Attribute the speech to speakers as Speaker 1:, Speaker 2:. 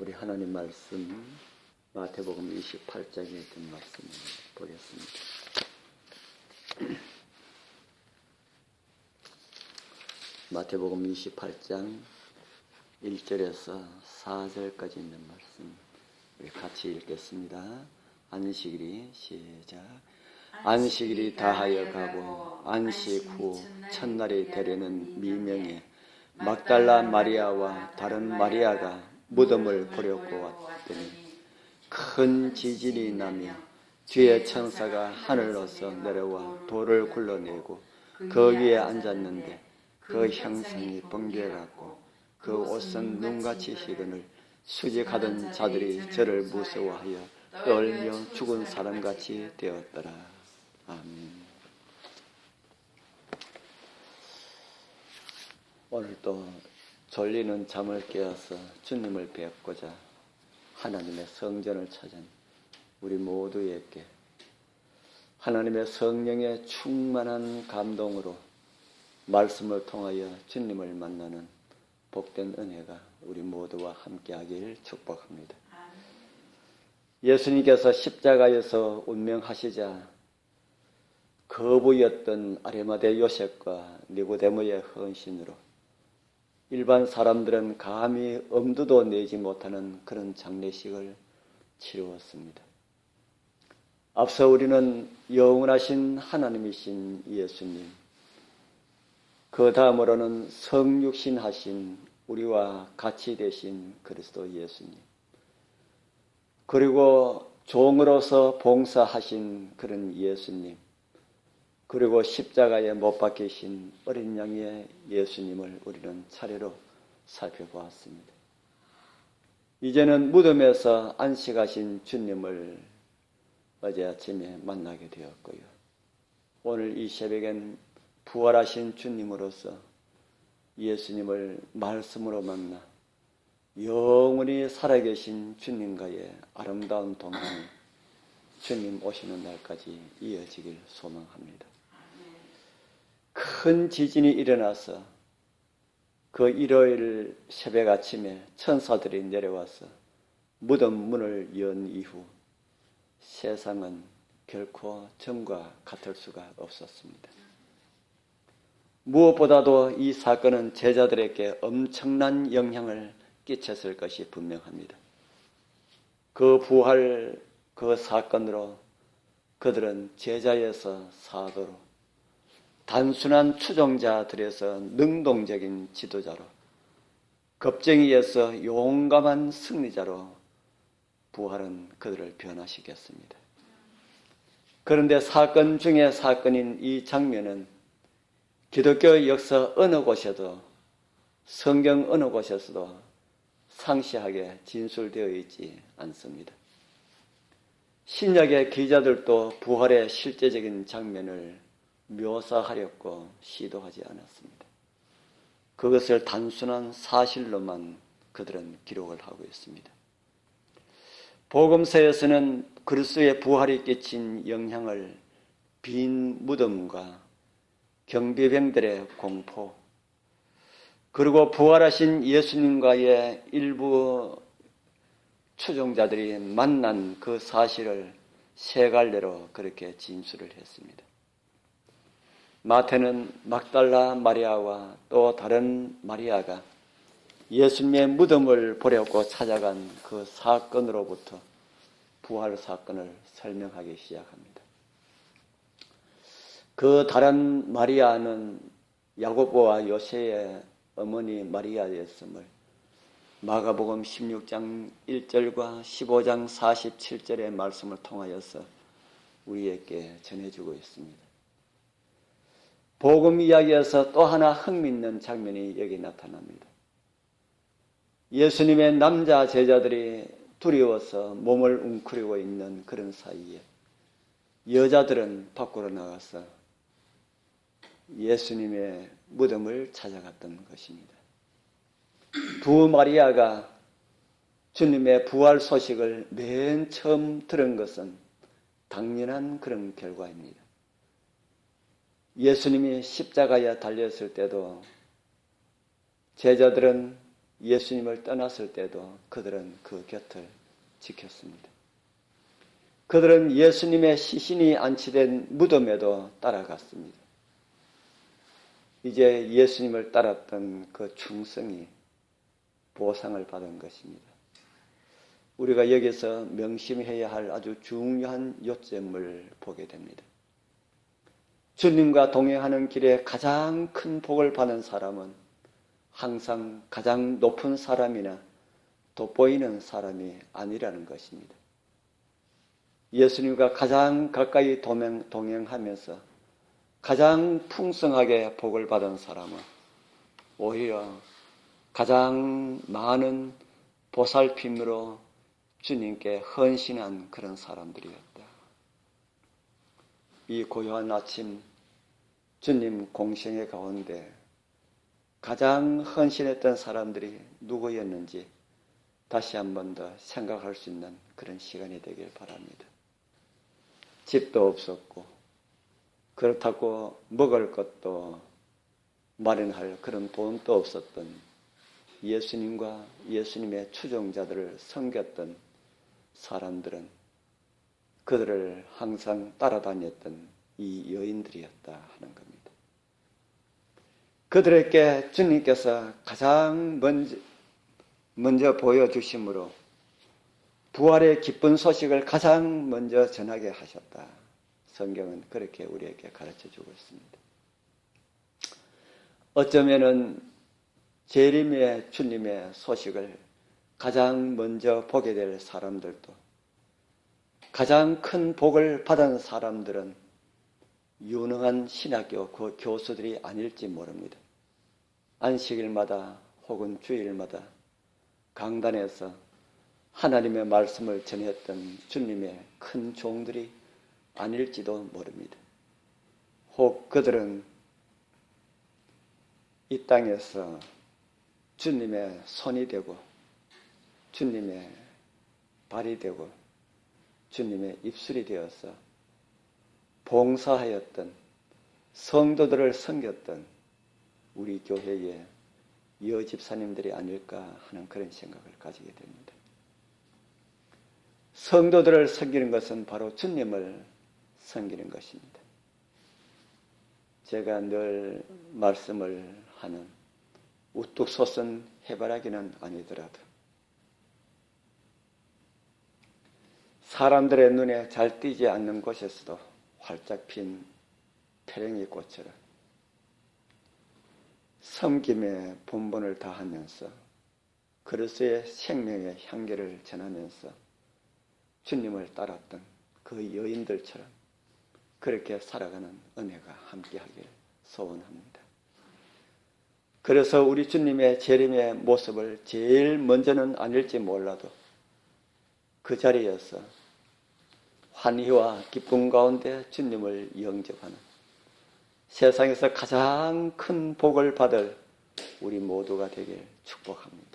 Speaker 1: 우리 하나님 말씀 마태복음 28장에 있던 말씀을 보겠습니다. 마태복음 28장 1절에서 4절까지 있는 말씀 우리 같이 읽겠습니다. 안식일이 시작. 안식일이 다하여 가고 안식 후 첫날이 되려는 미명에 막달라 마리아와 다른 마리아가 무덤을 보려고 왔더니 큰 지진이 나며 뒤에 천사가 하늘로서 내려와 돌을 굴러내고 그 위에 앉았는데 그 형상이 번개같고 그 옷은 눈같이 희근을 수직하던 자들이 저를 무서워하여 떨며 죽은 사람같이 되었더라. 아멘. 오늘도 졸리는 잠을 깨어서 주님을 뵙고자 하나님의 성전을 찾은 우리 모두에게 하나님의 성령의 충만한 감동으로 말씀을 통하여 주님을 만나는 복된 은혜가 우리 모두와 함께하길 축복합니다. 예수님께서 십자가에서 운명하시자 거부였던 아리마대 요셉과 니고데모의 헌신으로 일반 사람들은 감히 엄두도 내지 못하는 그런 장례식을 치루었습니다. 앞서 우리는 영원하신 하나님이신 예수님, 그 다음으로는 성육신하신 우리와 같이 되신 그리스도 예수님, 그리고 종으로서 봉사하신 그런 예수님, 그리고 십자가에 못 박히신 어린 양의 예수님을 우리는 차례로 살펴보았습니다. 이제는 무덤에서 안식하신 주님을 어제 아침에 만나게 되었고요. 오늘 이 새벽엔 부활하신 주님으로서 예수님을 말씀으로 만나 영원히 살아계신 주님과의 아름다운 동행이 주님 오시는 날까지 이어지길 소망합니다. 큰 지진이 일어나서 그 일요일 새벽 아침에 천사들이 내려와서 무덤 문을 연 이후 세상은 결코 전과 같을 수가 없었습니다. 무엇보다도 이 사건은 제자들에게 엄청난 영향을 끼쳤을 것이 분명합니다. 그 부활 그 사건으로 그들은 제자에서 사도로 단순한 추종자들에서 능동적인 지도자로 겁쟁이에서 용감한 승리자로 부활은 그들을 변화시켰습니다. 그런데 사건 중에 사건인 이 장면은 기독교 역사 어느 곳에도 성경 어느 곳에서도 상세하게 진술되어 있지 않습니다. 신약의 기자들도 부활의 실제적인 장면을 묘사하려고 시도하지 않았습니다. 그것을 단순한 사실로만 그들은 기록을 하고 있습니다. 복음서에서는 그리스도의 부활이 끼친 영향을 빈 무덤과 경비병들의 공포, 그리고 부활하신 예수님과의 일부 추종자들이 만난 그 사실을 세 갈래로 그렇게 진술을 했습니다. 마태는 막달라 마리아와 또 다른 마리아가 예수님의 무덤을 보려고 찾아간 그 사건으로부터 부활 사건을 설명하기 시작합니다. 그 다른 마리아는 야고보와 요새의 어머니 마리아였음을 마가복음 16장 1절과 15장 47절의 말씀을 통하여서 우리에게 전해주고 있습니다. 복음 이야기에서 또 하나 흥미있는 장면이 여기 나타납니다. 예수님의 남자 제자들이 두려워서 몸을 웅크리고 있는 그런 사이에 여자들은 밖으로 나가서 예수님의 무덤을 찾아갔던 것입니다. 두 마리아가 주님의 부활 소식을 맨 처음 들은 것은 당연한 그런 결과입니다. 예수님이 십자가에 달렸을 때도 제자들은 예수님을 떠났을 때도 그들은 그 곁을 지켰습니다. 그들은 예수님의 시신이 안치된 무덤에도 따라갔습니다. 이제 예수님을 따랐던 그 충성이 보상을 받은 것입니다. 우리가 여기서 명심해야 할 아주 중요한 요점을 보게 됩니다. 주님과 동행하는 길에 가장 큰 복을 받는 사람은 항상 가장 높은 사람이나 돋보이는 사람이 아니라는 것입니다. 예수님과 가장 가까이 동행하면서 가장 풍성하게 복을 받은 사람은 오히려 가장 많은 보살핌으로 주님께 헌신한 그런 사람들이었다. 이 고요한 아침 주님 공생의 가운데 가장 헌신했던 사람들이 누구였는지 다시 한 번 더 생각할 수 있는 그런 시간이 되길 바랍니다. 집도 없었고 그렇다고 먹을 것도 마련할 그런 돈도 없었던 예수님과 예수님의 추종자들을 섬겼던 사람들은 그들을 항상 따라다녔던 이 여인들이었다 하는 겁니다. 그들에게 주님께서 가장 먼저 보여주심으로 부활의 기쁜 소식을 가장 먼저 전하게 하셨다. 성경은 그렇게 우리에게 가르쳐주고 있습니다. 어쩌면은 재림의 주님의 소식을 가장 먼저 보게 될 사람들도 가장 큰 복을 받은 사람들은 유능한 신학교 그 교수들이 아닐지 모릅니다. 안식일마다 혹은 주일마다 강단에서 하나님의 말씀을 전했던 주님의 큰 종들이 아닐지도 모릅니다. 혹 그들은 이 땅에서 주님의 손이 되고 주님의 발이 되고 주님의 입술이 되어서 봉사하였던 성도들을 섬겼던 우리 교회의 여집사님들이 아닐까 하는 그런 생각을 가지게 됩니다. 성도들을 섬기는 것은 바로 주님을 섬기는 것입니다. 제가 늘 말씀을 하는 우뚝 솟은 해바라기는 아니더라도 사람들의 눈에 잘 띄지 않는 곳에서도 활짝 핀 태령이 꽃처럼 섬김의 본분을 다하면서 그리스도의 생명의 향기를 전하면서 주님을 따랐던 그 여인들처럼 그렇게 살아가는 은혜가 함께하기를 소원합니다. 그래서 우리 주님의 재림의 모습을 제일 먼저는 아닐지 몰라도 그 자리에서 환희와 기쁨 가운데 주님을 영접하는 세상에서 가장 큰 복을 받을 우리 모두가 되길 축복합니다.